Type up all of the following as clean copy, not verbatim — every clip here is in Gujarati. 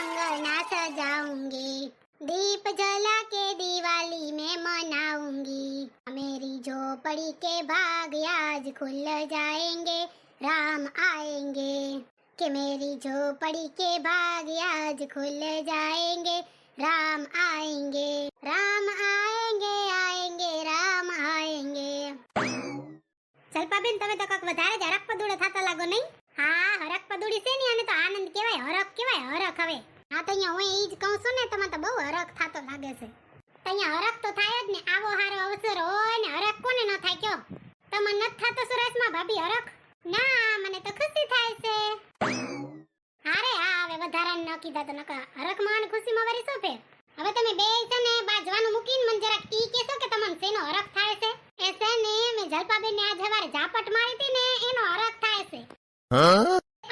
अंगना सजाऊंगी, दीप जला के दिवाली में मनाऊंगी। मेरी झोपड़ी के भाग आज खुल जाएंगे, राम आएंगे। कि मेरी झोपड़ी के भाग आज खुल जाएंगे, राम आएंगे, राम आएंगे, आएंगे, राम आएंगे। સલ્પાબેન તમે તો કાક વધારે જ હરખ પદુડે થાતા લાગો નહીં? હા, હરખ પદુડી છે ને અને તો આનંદ કહેવાય, હરખ કહેવાય, હરખ. હવે હા તો અહીંયા હું ઈ જ કહું છું ને, તમે તો બહુ હરખ થાતો લાગે છે. તો અહીંયા હરખ તો થાય જ ને, આવો હારો અવસર હોય ને હરખ કોને ન થાય કયો? તમને નથી થાતો સુરેશમાં ભાભી હરખ? ના, મને તો ખુશી થાય છે. અરે હા, હવે વધારાને ન કીધા તો નકા હરખમાં અને ખુશીમાં વરી શું ફેર? હવે તમે બે છે ને બાજવાનું મૂકીને મને જરાક ઈ કહેશો કે તમને શેનો હરખ થાય છે? એ છે ને મેં જલપાબેન ને આજ સવારે ઝાપટ મારી હતી ને એનો હરખ થાય છે.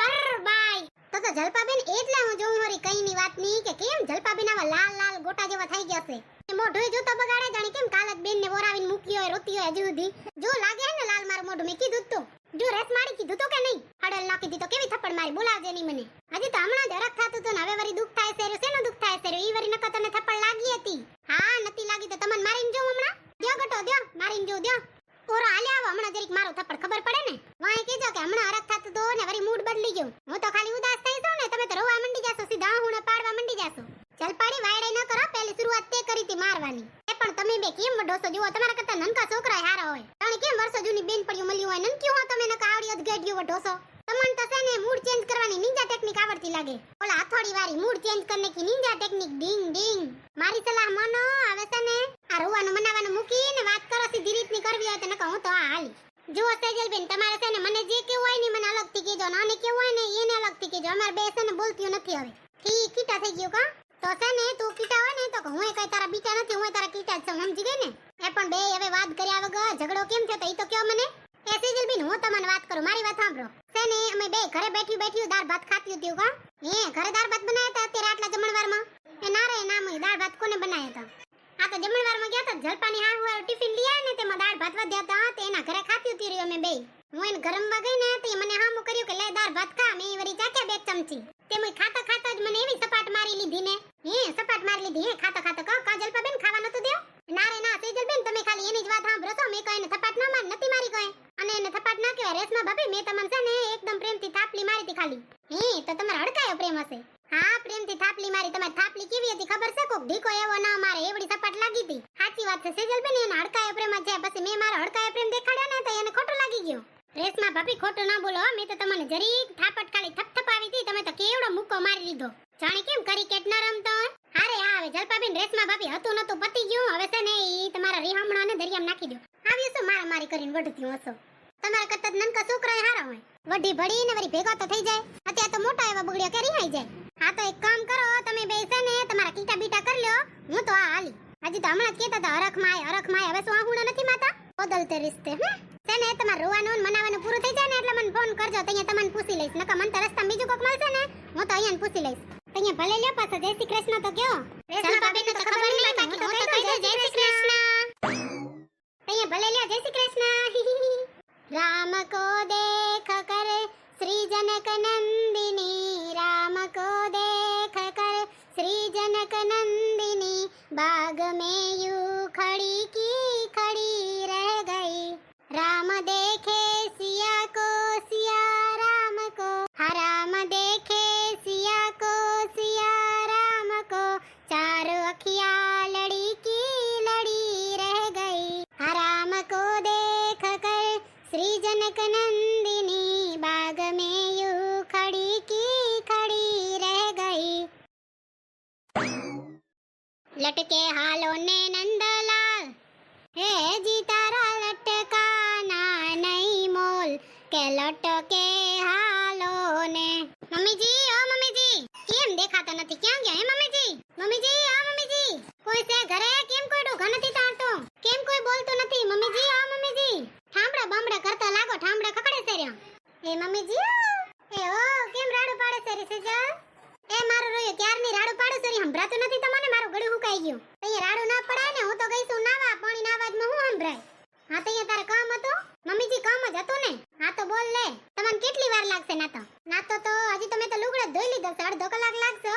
અર બાય તો જલપાબેન એટલે હું જોઉં હોરી કઈની વાત ની કે કેમ જલપાબેન આવા લાલ લાલ ગોટા જેવા થઈ ગયા છે. એ મોઢું જોતો બગાડે જાણે કેમ કાલ જ બેન ને ઓરાવીને મૂકી હોય, રોતી હોય હજુ સુધી. જો લાગે હે ને લાલ મારું મોઢું, મેં કીધું તું જો રસ મારી કીધું તો કે નહીં? હડલ નાખી દીધો, કેવી થપ્પડ મારી બોલાવજે નહીં મને. હજી તો હમણાં જ હરખ થાતું તો ને હવે વરી દુખ થાય છે. શેનો દુખ થાય છે? ઈ વરી નકર તને થપ્પડ લાગી હતી. હા, નથી લાગી તો તમને મારીને જો હમણાં. દ્યો ગટો દ્યો, મારીને જો દ્યો. ઓરો હાલે આવો હમણાં જરીક મારો થપ્પડ ખબર પડે ને. વાય કીજો કે હમણાં હરખ થાતું તો ને વરી મૂડ બદલી ગયો. હું તો ખાલી ઉદાસ થઈ જાઉં ને તમે તો રોવા મંડી જાશો, સીધા હુણે પાડવા મંડી જાશો. જલપાડી વાયડે ન કરો, પહેલી શરૂઆત તે કરી હતી મારવાની. એ પણ તમે બે કેમ વડોસો જુઓ, તમારા કરતા નનકા છોકરા હારા હોય. તમે કેમ વર્ષો જૂની બેન પડ્યું મળ્યું હોય, નનકી હો તમે નકા આવડી અધગડ્યું વડોસો. તમને તો છે ને મૂડ ચેન્જ કરવાની નિંજા ટેકનિક આવડતી લાગે. ઓલા હથોડી વાળી મૂડ ચેન્જ કરને કી નિંજા ટેકનિક ડીંગ ડીંગ. મારી સલાહ માનો, હવે છે ને આ રોવાનું મનાવાનું મૂકીને વાત કરો સીધી રીતની કરવી હોય તો નકા હું તો આ હાલી. જુઓ સેજલબેન, તમારે છે ને મને જે કેવું હોય ને મને અલગથી કહેજો, નાને કેવું હોય ને એને અલગથી કહેજો. અમારે બે છે ને બોલતીયું નથી હવે. કીટા થઈ ગયું કા? તો છે ને તું કીટા હોય ને તો હું કઈ તારા બીટા નથી, હું તારા કીટા જ છું, સમજી ગઈ ને? એ પણ બે હવે વાત કર્યા વગર ઝઘડો કેમ થયો તો ઈ તો કયો મને. એ સેજલબેન હું તમને વાત કરું, મારી વાત સાંભળો. છે ને અમે બે ઘરે બેઠી દાળ ભાત ખાતી હતી કા? ઘરે દાળ ભાત બનાવ્યા હતા અત્યારે આટલા જમણવારમાં? એ ના રે ના, મેં દાળ ભાત કોને બનાવ્યા હતા? આ તો જમણવારમાં ગયા હતા, જલપાની હાહુ ટિફિન લઈ આવ્યા ને તેમાં દાળ ભાત વધ્યા હતા, તે એના ઘરે ખાતી હતી રહ્યો અમે બે. હું એને ગરમમાં ગઈ ને તે મને હામું કર્યું કે લે દાળ ભાત ખા. મેં વળી ચાખ્યા બે ચમચી. તે મેં ખાતા ખાતા જ મને એવી સપાટ મારી લીધી ને, સપાટ મારી લીધી. ખાતા ખાતા કા જલપાબેન ખાવા નતું દેવ? ના રે ના સેજલબેન, તમે ખાલી એની જ વાત સાંભળો છો. મેં કઈ થપાટ ના મારી નથી, મારી કઈ. અને એને થપાટ ના કહેવાય રેશમા ભાભી, મેં તમને છે ને એકદમ પ્રેમથી થાપલી મારી હતી ખાલી. તો તમારો હડકાયો પ્રેમ હશે. હા, પ્રેમથી થાપલી મારી. તમારી થાપલી કેવી હતી ખબર છે? કોક ઢીકો એવો ના મારે એવડી સપાટ લાગી હતી. સાચી વાત છે સેજલબેન, એને હડકાયો પ્રેમ જ છે. પછી મેં મારો હડકાયો પ્રેમ દેખાડ્યો ને તો એને ખોટો લાગી ગયો. રેશમા ભાભી ખોટું ના બોલો, મેં તો તમને જરીક થાપટ ખાલી થપથપાવી હતી, તમે તો કેવડો મુક્કો મારી લીધો જાણે કેમ ક્રિકેટ ન રમતો. અરે હા, હવે જલપાબેન રેશમા ભાભી હતું નતું પતી ગયું. હવે છે ને ઈ તમારા રીહામણા ને દરિયામાં નાખી દો. આવ્યું શું મારા મારી કરીને વઢતી હશો? તમારા કરતા નનકા છોકરા હારા હોય, વઢી ભળીને વળી ભેગા તો થઈ જાય. અત્યારે તો મોટા એવા બગડ્યા કે રિહાઈ જાય. હા તો એક કામ કરો, તમે બે છે ને તમારા કીટા બીટા કરી લ્યો, હું તો આ હાલી. હજી તો હમણાં જ કહેતા હતા હરખ માય. હવે શું આહુડા નથી માતા? બદલતે રિશ્તે છે ને તમારે રોવાનું મનાવાનું પૂરું થઈ જાય ને એટલે મને ફોન કરજો, ત્યાં તમને પૂછી લઈશ. નકા મને તો રસ્તા બીજું કોક મળશે ને હું તો અહીંયા પૂછી લઈશ. અહીંયા ભલે લ્યો પાછો જય શ્રી કૃષ્ણ તો કયો. રેશમાબેન તો ખબર નહીં બાકી હું તો કહી દે જય શ્રી કૃષ્ણ. અહીંયા ભલે લ્યો જય શ્રી કૃષ્ણ. રામ કો દેખ કર શ્રી જનક નંદિની, રામ કો દેખ કર શ્રી જનક નંદિની, बाग में यूं खड़ी की खड़ी रह गई, राम देखे सिया को सिया राम को, हाँ राम देखे सिया को सिया राम को, चारों अखियाँ लड़ी की लड़ी रह गई, हाँ राम को देख कर श्री जनक नंदिनी, बाग में यूं खड़ी की खड़ी रह गई. लटके हालों ने नंदलाल, हे जी तारा लटकाना नहीं मोल, के लटके हालों ने. मम्मीજી, ઓ મમ્મીજી, કેમ દેખાતા નથી? ક્યાં ગયા હે મમ્મીજી? મમ્મીજી, ઓ મમ્મીજી, કોઈ છે ઘરે? કેમ કોઈ ડોઘા નથી તાણતો? કેમ કોઈ બોલતું નથી? મમ્મીજી, ઓ મમ્મીજી, ઠામડા બામડા કરતા લાગો, ઠામડા ખકડે છે રહ્યા. એ મમ્મીજી, એ ઓ કેમ રાડું પાડે છે રે સજા? એ મારો રોયો ક્યારની રાડું પાડું સરી, સંભળાતું નથી તમને? મારું ગળું હુકાઈ ગયું. અહીંયા રાડું ના પડાય ને, હું તો ગઈ છું નાવા, પાણી ના અવાજમાં હું સંભળાય? હા તો અહીંયા તારે કામ હતું? મમ્મીજી કામ જ હતું ને? હા તો બોલ લે. તમને કેટલી વાર લાગશે નાતો? નાતો તો હજી તો મેં તો લુગડા ધોઈ લીધો છે, અડધો કલાક લાગશે.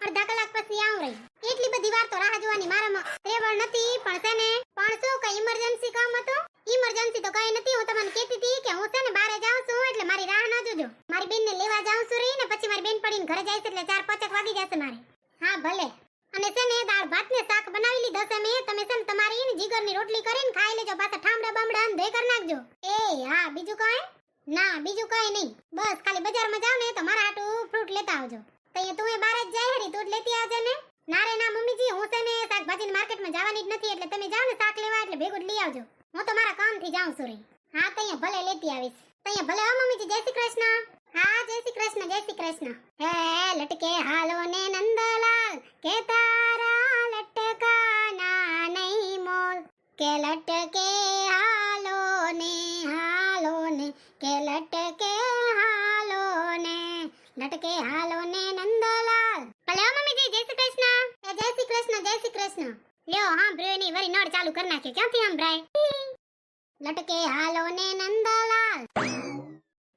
અડધા કલાક પછી આવું રહી. એટલી બધી વાર તો રાહ જોવાની મારામાં ત્રેવડ નથી, પણ છે ને પણ શું કઈ ઇમરજન્સી કામ હતું? ઇમરજન્સી તો કઈ નથી. હું તમને કહેતી હતી કે હું છે ને બહાર જાઉં છું, એટલે મારી રાહ ન જોજો. મારી બેનને લેવા જાઉં છું રહી ને પછી મારી બેન પડીને ઘરે જાય છે, એટલે 4-5 વાગી જશે મારે. હા ભલે. અને છે ને દાળ ભાત ને શાક બનાવી લીધા છે મેં. તમે છે ને તમારી ઈન જીગરની રોટલી કરીને ખાઈ લેજો. પાછા ઠામડા બામડા અંધે કરી નાખજો. એ હા, બીજું કઈ? ના, બીજું કઈ નહીં. બસ ખાલી બજારમાં જાવ ને તો મારા હાટુ ફ્રૂટ લેતા આવજો. તો તું એ બહાર જ જાય હરી, તું જ લેતી આવજે ને. ના રે ના મમ્મીજી, હું છે ને શાકભાજીની માર્કેટમાં જવાની જ નથી, એટલે તમે જાવ ને શાક લેવા એટલે ભેગું જ લઈ આવજો. હું તો મારા કામથી જાઉં છું રહી. હા તો અહીંયા ભલે લેતી આવીશ. તો અહીંયા ભલે હો મમ્મીજી. જય શ્રી કૃષ્ણ. હા જય શ્રી કૃષ્ણ, જય શ્રી કૃષ્ણ. હે લટકે હાલો ને નંદલાલ, કે તારા લટકાના નહીં મોલ, કે લટકે હાલો ને કે લટકે હાલો ને લટકે હાલો ને નંદલાલ. ભલે હો મમ્મીજી. જય શ્રી કૃષ્ણ. એ જય શ્રી કૃષ્ણ, જય શ્રી કૃષ્ણ. લ્યો હા બ્રેની વરી નળ ચાલુ કરી નાખી. ક્યાંથી સંભળાય? લટકે હાલો ને નંદલાલ.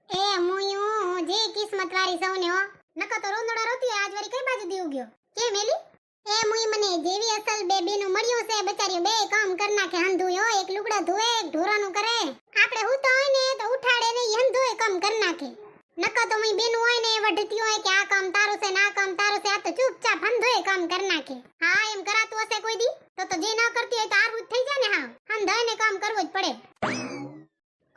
એ મુયું જે કિસ્મત વાળી સૌને હો. નકા તો રોંદડા રોતી આજ વારી કઈ બાજુ દીવ ગયો? કે મેલી? એ મુઈ મને જેવી અસલ બેબીનું મળ્યું છે. બચારીઓ બે કામ કરી નાખે. હંધુય એક લુગડા ધોએ, એક ઢોરાનું કરે. આપણે હું તો હોય ને તો ઉઠાડે ને હંધુય કામ કરી નાખે. નકા તો મુઈ બેનું હોય ને વઢતી હોય કે આ કામ તારું છે ને આ કામ તારું છે, આ તો ચૂપચાપ હંધુય કામ કરી નાખે. હા એમ કરાતું હશે કોઈ દી? તો જે ના કરતી હોય તો આરવું થઈ જાય ને. હા હંધાય ને કામ કરવું જ પડે.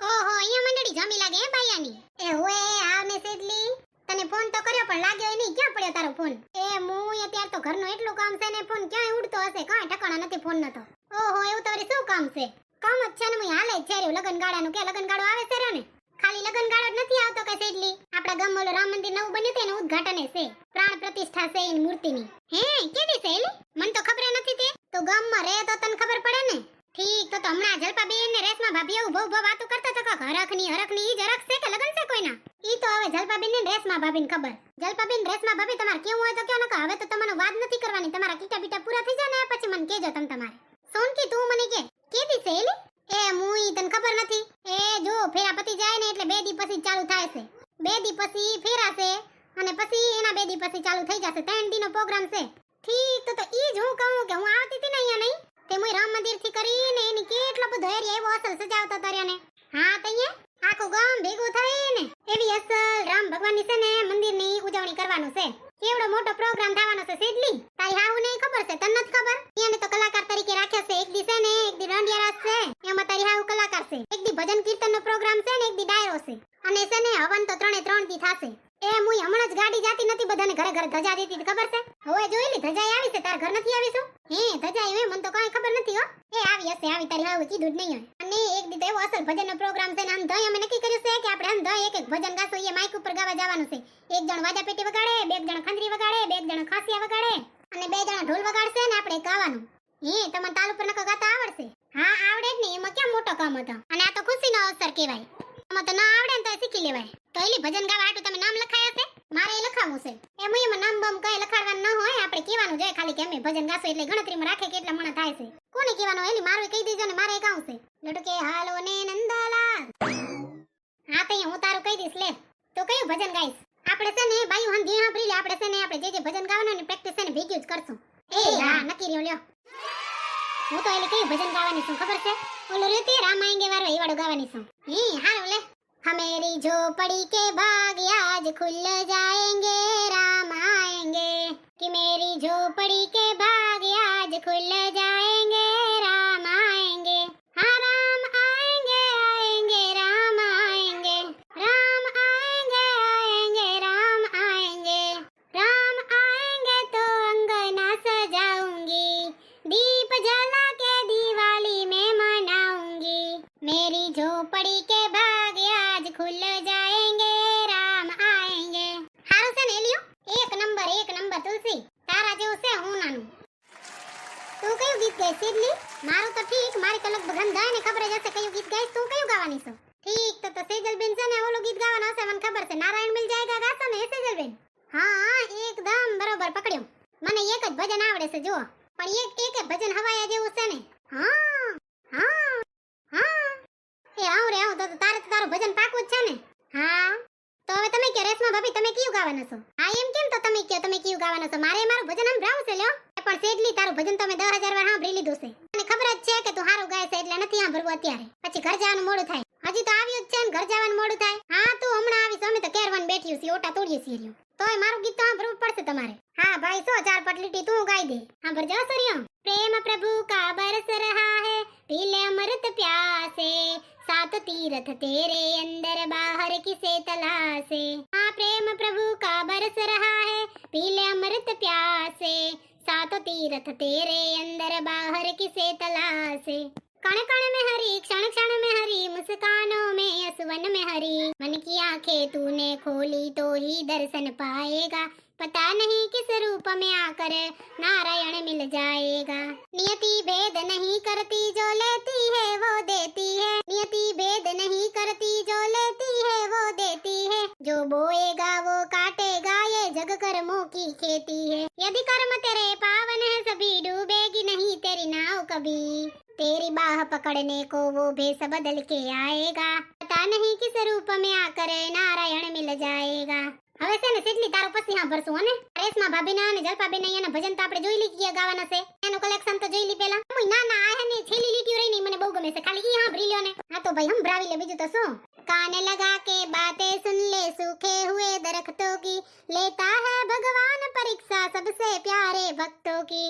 ઓહો અહીંયા મંડળી જમી લાગે હે બાયાની. એ હોએ આ મેસેજલી તને ફોન તો કર્યો પણ લાગ્યો નહીં. ક્યાં પડ્યો તારો ફોન? એ મું અત્યારે તો ઘરનું એટલું કામ છે ને ફોન ક્યાંય ઉડતો હશે. કાંઈ ઠકાણા નથી ફોન નતો. ઓહો એવું તો વળી શું કામ છે? કામ જ છે ને મું હાલે જ છે રે લગન ગાળાનું. કે લગન ગાળો આવે છે રે ને? ખાલી લગન ગાળો જ નથી આવતો કે સેજલી. આપડા ગામમાં રામ મંદિર નવું બન્યું છે ને ઉદ્ઘાટન છે. પ્રાણ પ્રતિષ્ઠા છે એની મૂર્તિની. હે કેદી છે એલી? મને તો ખબર નથી. તે તો ગામમાં રહે તો તને ખબર પડે ને. ઠીક તો હમણાં જલપાબેન ને રેશમા ભાભી એવું બહુ વાતો કરતા હતા કે હરખની ઈ જ હરખ છે કે લગન છે કોઈના? ઈ તો હવે જલપાબેન ને રેશમા ભાભીને ખબર. જલપાબેન રેશમા ભાભી તમારે કેવું હોય તો કયો નકો. હવે તો તમારો વાત નથી કરવાની. તમારા કીટા બીટા પૂરા થઈ જાય ને પછી મને કહેજો તમે તમારે. સોનકી તું મને કે કેદી છે એલી? એ મુઈ તને ખબર નથી. એ જો ફેરા પતી જાય ને એટલે 2 દી પછી ચાલુ થાય છે. 2 દી પછી ફેરા છે અને પછી એના 2 દી પછી ચાલુ થઈ જશે. 3 દીનો પ્રોગ્રામ છે. ઠીક તો ઈ જ હું કહું કે હું આવતી હતી ને અહીંયા નહીં તે મુઈ રામ મંદિર થી કરીને એની કેટલો બધો એરિયા એવો અસલ સજાવતા તર્યા ને. હા તઈએ આખું ગામ ભેગું થઈને એવી અસલ રામ ભગવાનની છે ને મંદિરની ઉજવણી કરવાનું છે. કેવડો મોટો પ્રોગ્રામ થવાનો છે સેજલી. તારી હાહુ ને ખબર છે? તને નથી ખબર? એને તો કલાકાર તરીકે રાખ્યા છે. એક દી છે ને એક દી દાંડિયા રાસ છે. એમાં તારી હાહુ કલાકાર છે. એક દી ભજન કીર્તનનો પ્રોગ્રામ છે ને એક દી ડાયરો છે. અને છે ને હવન તો 3 દી થાશે. એ મુઈ હમણાં જ ગાડી જાતી નથી બધાને ઘરે ઘરે ધજા દેતી ખબર છે? હવે જોઈલી ધજા આવી છે. તાર ઘર નથી આવી શું? હે ધજા એ મને તો કાંઈ ખબર નથી હો. એ આવી હશે. આવી તારી હાવ કીધું જ નહીં હોય. અને એક દી તો એવો અસલ ભજનનો પ્રોગ્રામ છે ને અંધાય અમે નક્કી કર્યું છે કે આપણે અંધાય એક ભજન ગાશું. એ માઈક ઉપર ગાવા જવાનું છે. એક જણ વાજા પેટી વગાડે, 2 જણ ખંજરી વગાડે, 2 જણ ખાસિયા વગાડે અને 2 જણ ઢોલ વગાડશે ને આપણે ગાવાનું. હે તમને તાલ ઉપર નકો ગાતા આવડશે? હા આવડે જ ને. એમાં ક્યાં મોટો કામ હતો. અને આ તો ખુશીનો અવસર કહેવાય. આમાં તો ના આવડે ને તો શીખી લેવાય. તો એલી ભજન ગાવા હાટુ તમે નામ લખાયા છે? મારે એ લખાવું છે. એમ એમાં નામ બમ કઈ લખાડવાનું ન હોય. આપણે કહેવાનું જોઈએ ખાલી કે અમે ભજન ગાશું એટલે ગણતરીમાં રાખે કેટલા મણા થાય છે. કોને કહેવાનું? એલી મારું કહી દેજો ને મારે ગાવું છે. લટકે હાલો ને નંદલાલ. હા તો હું તારું કહી દઈશ લે. તો કયું ભજન ગાઈશ? આપણે છે ને બાયુ હંધી સાંભળી લે. આપણે છે ને આપણે જે ભજન ગાવાનું ને પ્રેક્ટિસ છે ને ભેગ્યું જ કરશું. એ હા નક્કી રહ્યો લ્યો. હું તો એટલે કયું ભજન ગાવાની છું ખબર છે? ઓલું રીતિ રામ આएंगे વાળો એ વાળું ગાવાની છું. હાલો લે. हमेरी झोपड़ी के बाग आज खुल जाएंगे राम आएंगे कि मेरी झोपड़ी के बाग आज खुल जाएंगे राम आएंगे हाँ राम आएंगे आएंगे राम आएंगे राम आएंगे आएंगे राम आएंगे राम आएंगे तो अंगना सजाऊंगी दीप जला के दिवाली में मनाऊंगी मेरी झोपड़ी के बाग आज खुल जाएंगे राम आएंगे. હારું છે ને એલિયો? એક નંબર તુલસી. તારા જેવું છે હું નાનું. તું કયું ગીત ગાઈશ સિડલી? મારું તો ઠીક. મારી તો લગભગ અંધાય ને ખબર જ હશે કયું ગીત ગાઈશ. તું કયું ગાવાની છો? ઠીક તો સેજલબેન છે ને ઓલું ગીત ગાવાનું હશે મને ખબર છે. નારાયણ મિલ જાયગા ગાશો ને સેજલબેન? હા એકદમ બરોબર પકડ્યો. મને એક જ ભજન આવડે છે જુઓ. પણ એક ભજન હવાયા જેવું છે ને. હા હા હા એ આવ રે આવ તો તારે તો તારું ભજન પાકું જ છે ને. હા તો હવે તમે કયો રેશમા ભાભી તમે કયું ગાવાના છો? હા એમ કેમ તો તમે કયું ગાવાના છો? મારે મારું ભજન સંભળાવવું છે લ્યો. પણ સેજલી તારું ભજન તો મેં 10,000 વાર સાંભળી લીધું છે. મને ખબર જ છે કે તું સારું ગાય છે એટલે નથી સાંભળવું અત્યારે. પછી ઘર જવાનું મોડું થાય. હજી તો આવ્યું જ છે ને ઘર જવાનું મોડું થાય. હા તું હમણાં આવીશ અમે તો કેરવાન બેઠ્યું છે ઓટા તોડીએ છીએ રહ્યો. તોય મારું ગીત તો સાંભળવું પડશે તમારે. હા ભાઈ સો ચાર પટલીટી તું ગાઈ દે. સાંભળજો સરિયો. પ્રેમ પ્રભુ કા બરસ રહા હે पीले अमृत प्यासे सात तीरथ तेरे अंदर बाहर किसे तलासे हाँ प्रेम प्रभु का बरस रहा है पीले अमृत प्यासे सात तीरथ तेरे अंदर बाहर किसे तलासे कण कण में हरी क्षण क्षण में हरी मुस्कानों में यशवन में हरी मन की आंखें तूने खोली तो ही दर्शन पाएगा पता नहीं किस रूप में आकर नारायण मिल जाएगा नियति भेद नहीं करती जो लेती है वो देती है नियति भेद नहीं करती जो लेती है वो देती है जो बोएगा वो काटेगा ये जग कर्मों की खेती है यदि कर्म तेरे पावन है सभी डूबेगी नहीं तेरी नाव कभी तेरी बाह पकड़ने को वो भेष बदल के आएगा पता नहीं किस रूप में आकर नारायण मिल जाएगा હવે છે ને કેટલી તારો પછી સાંભળશું હને રેશમા ભાભીના અને જલપાબેન અહીંયાના ભજન તો આપણે જોઈ લીધી ગાવાના છે એનું કલેક્શન તો જોઈ લી પેલા હું ના ના આ ને છેલ્લી લીટીઓ રહી મને બહુ ગમે છે ખાલી ઈ સાંભળી લ્યો ને હા તો ભાઈ સંભળાવી લે બીજું તો શું કાન લગા કે બાतें सुन ले सूखे हुए दरख्तों की लेता है भगवान परीक्षा सबसे प्यारे भक्तों की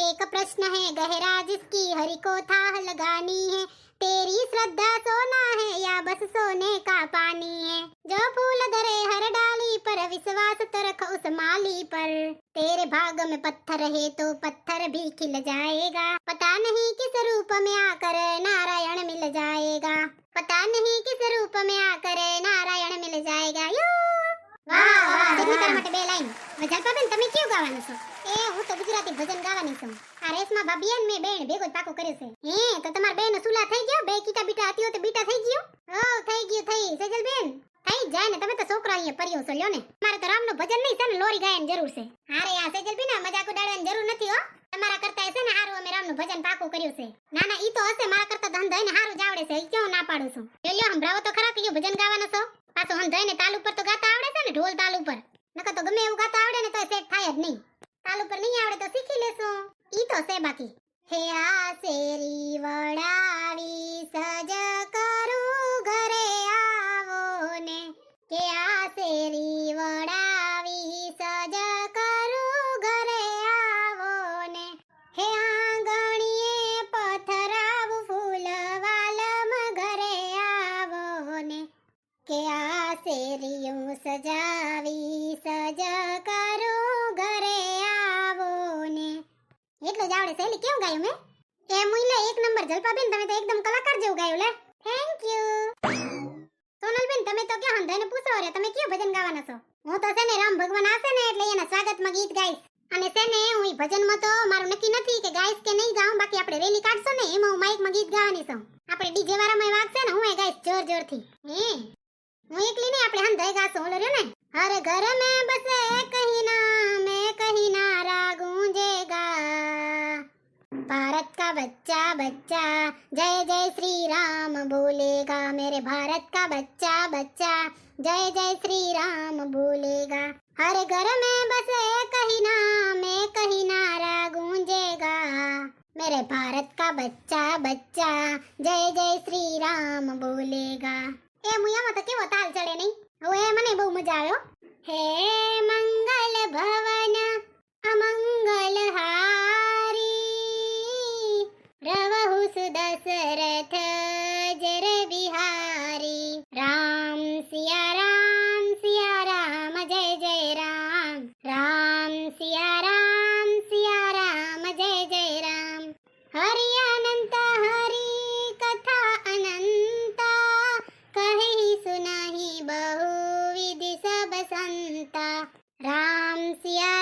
एक प्रश्न है गहरा जिसकी हरि को था लगानी है तेरी श्रद्धा सोना है या बस सोने का पानी है जो फूल धरे हर डाली पर विश्वास तो रख उस माली पर तेरे भाग में पत्थर है तो पत्थर भी खिल जाएगा पता नहीं किस रूप में आकर नारायण मिल जाएगा पता नहीं किस रूप में आकर नारायण मिल जाएगा यो વાહ વાહ દીકરા માટે બે લાઈન જલપાબેન તમે કયું ગાવાનું છો એ હું તો ગુજરાતી ભજન ગાવાની છું આ રેશમા ભાભી અને મે બેન ભેગો જ પાકો કર્યો છે હે તો તમાર બેન સુલા થઈ ગયો બે કીટા બીટા હતી તો બીટા થઈ ગયો ઓ થઈ ગયું સેજલ બેન થઈ જાય ને તમે તો છોકરા અહીંયા પરિયો છો લ્યો ને મારે તો રામનું ભજન નહીં છે ને લોરી ગાયની જરૂર છે અરે આ સેજલ બેન મજાક ઉડાડવાની જરૂર નથી હો તમારા કરતા છે ને હારું અમે રામનું ભજન પાકો કર્યું છે ના ના ઈ તો હશે મારા કરતા ધંધો ને હારું જ આવડે છે ઈ ક્યાં ના પાડું છું લ્યો સંભળાવો તો ખરા કયું ભજન ગાવાનો છો પાછો હંધાઈને તાલ ઉપર તો ગાતા આવડે છે ને ઢોલ તાલ ઉપર નકર તો ગમે એવું ગાતા આવડે ને તો સેટ થાય જ નહીં તાલ ઉપર નહીં આવડે તો શીખી લેશો ઈ તો છે બાકી હે આ શેરી વડાવી સજ કરું ઘરે આવો ને કે આ શેરી વડાવી સજ કરું ઘરે આવો ને હે આંગણીએ પથરાવું ફૂલ વાલમ ઘરે આવો ને કે આ શેરીયું સજાવી સજ કરો ઘરે આવો ને એટલું જ આવડે છે એલી કેવું ગાયું મેં એ મુઈલે એક નંબર જલપાબેન તમે તો એકદમ કલાકાર જેવું ગાયું લે થેન્ક યુ સોનલબેન તમે તો ક્યાં હંધાઈને પૂછો રે તમે કયું ભજન ગાવાના છો હું તો છે ને રામ ભગવાન આવશે ને એટલે એના સ્વાગતમાં ગીત ગાઈશ અને છે ને હું ભજનમાં તો મારું નક્કી નથી કે ગાઈશ કે નહીં ગાઉં બાકી આપણે રેલી કાઢશો ને એમાં હું માઈકમાં ગીત ગાવાની છું આપણે ડીજે વાળામાં વાગશે ને હું ગાઈશ જોર જોરથી હું એકલી નહીં આપણે હંધાઈ ગાશું ઓલો રહ્યો ને हर घर में बसे कहीं ना राग गूंजेगा भारत का बच्चा बच्चा जय जय श्री राम बोलेगा मेरे भारत का बच्चा बच्चा जय जय श्री राम बोलेगा हर घर में बसे कहीं ना राग गूंजेगा मेरे भारत का बच्चा बच्चा जय जय श्री राम बोलेगा એ મુયામાં તો કેવો તાલ ચડે નહીં હવે મને બહુ મજા આવ્યો હે મંગલ ભવન અમંગલ હારી રવહુ સુદશરથ જર બિહારી રામ સિયા રામ જય જય રામ રામ સિયા રામ જય જય રામ હરિ અનંત હરિ કથા અનંત કહી સુનાહી બહુવિધ સબ સંતા રામ સિયા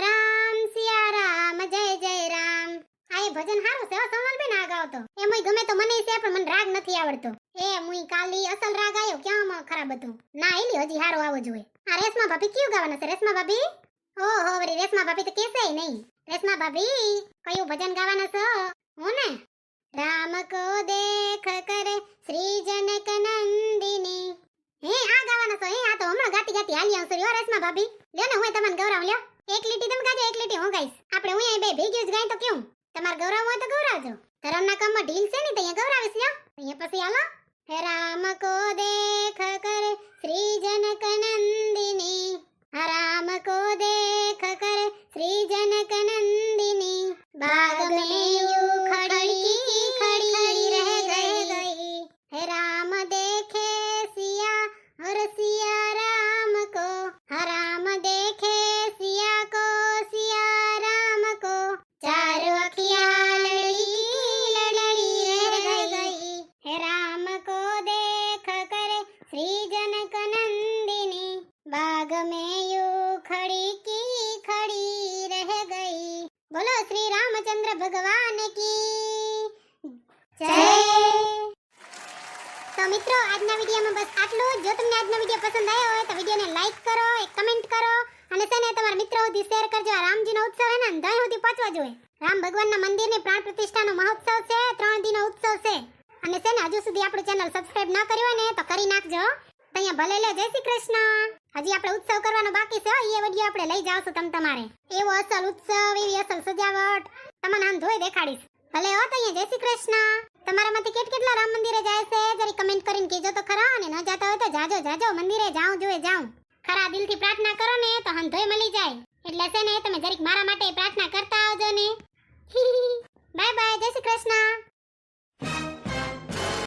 રામ જય જય રામ આ એ ભજન હારું છે સોનલબેન આ ગાવ તો એમય ગમે તો મને છે પણ મને રાગ નથી આવડતો એ મુઈ કાલી અસલ રાગ આયો ક્યાં ખરાબ હતું ના એલી હજી હારો આવો જોઈએ આ રેશમા ભાભી કયું ગાવાના છે રેશમા ભાભી ઓહો વરી રેશમા ભાભી તો કેસે નહીં રેશમા ભાભી કયું ભજન ગાવાના છો હું ને राम को देख कर श्री जनक नंदिनी હે આ ગાવાના છો હે આ તો હમણાં ગાતી ગાતી હાલી આવશે યો રસમાં ભાભી લ્યો ને હું તમને ગૌરવ લ્યો એક લીટી તમે ગાજો એક લીટી હું ગાઈશ આપણે હું અહીં બે ભેગ્યું જ ગાય તો કેવું તમાર ગૌરવ હોય તો ગૌરવજો ધરમના કામમાં ઢીલ છે ને તો અહીંયા ગૌરવીશ લ્યો અહીંયા પછી હાલો હે રામ કો દેખ કરે શ્રી જનક નંદિની હા રામ કો દેખ કરે શ્રી જનક નંદિની बाग में यूं खड़ी खड़ी रह गई है राम देखे सिया और सिया राम को हाँ राम देखे सिया को सिया राम को चारों अखियां लड़ी रह गई है राम को देख करे श्री जनक नंदिनी बाग में यूं खड़ी रह गई बोलो श्री रामचंद्र भगवान की जय તો મિત્રો આજના વિડિયોમાં બસ આટલું જ જો તમને આજનો વિડિયો પસંદ આવ્યો હોય તો વિડિયોને લાઈક કરો એક કમેન્ટ કરો અને છે ને તમારા મિત્રો સુધી શેર કરજો આ રામજીનો ઉત્સવ હે ને અંધાઈ સુધી પહોંચવા જોઈએ રામ ભગવાનના મંદિરની પ્રાણ પ્રતિષ્ઠાનો મહોત્સવ છે 3 દિનનો ઉત્સવ છે અને છે ને હજુ સુધી આપણું ચેનલ સબસ્ક્રાઇબ ના કર્યું હોય ને તો કરી નાખજો અહીંયા ભલે લે જય શ્રી કૃષ્ણ હજી આપણે ઉત્સવ કરવાનો બાકી છે એ વિડિયો આપણે લઈ જાવશું તમારે એવો અસલ ઉત્સવ એવી અસલ સજાવટ તમને આમ ધોઈ દેખાડીશ ભલે હો તો અહીંયા જય શ્રી કૃષ્ણ તમારામાંથી કેટલા રામ મંદિરે જાય છે જરી કમેન્ટ કરીને કહેજો તો ખરા અને ન જાતા હોય તો જાજો મંદિરે જાઉં ખરા દિલથી પ્રાર્થના કરો ને તો હંધોય મળી જાય એટલે છે ને તમે જરીક મારા માટે પ્રાર્થના કરતા આવજો ને બાય બાય જય શ્રી કૃષ્ણ